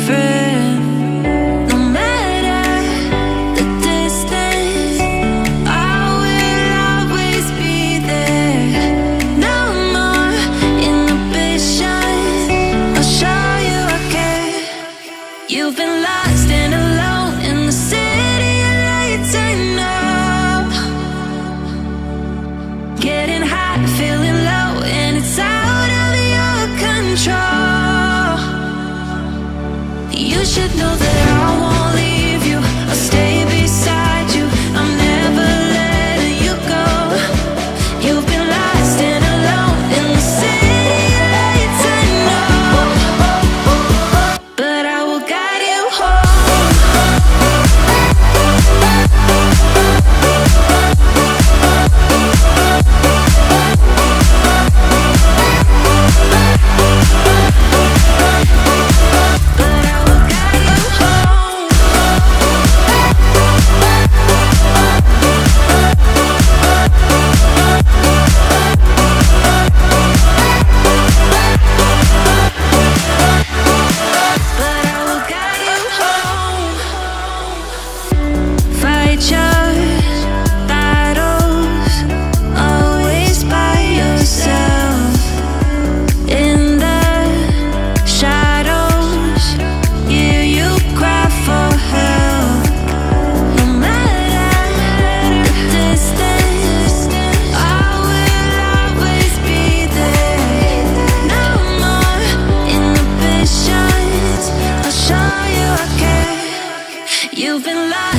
friend. No matter the distance, I will always be there. No more inhibitions, I'll show you I care. You've been lost and alone in the city of lights, I know. Getting high, feeling low, and it's out of your control. You should know that I won't leave you. I'll stay beside you. I'm never letting you go. You've been lost and alone in the city of lights, I know. But I will guide you home. But I will guide you home. But I will guide you home. Fight your battles, always by yourself. In the shadows, hear you cry for help. No matter the distance, I will always be there. No more inhibitions, I'll show you I care. You've been lost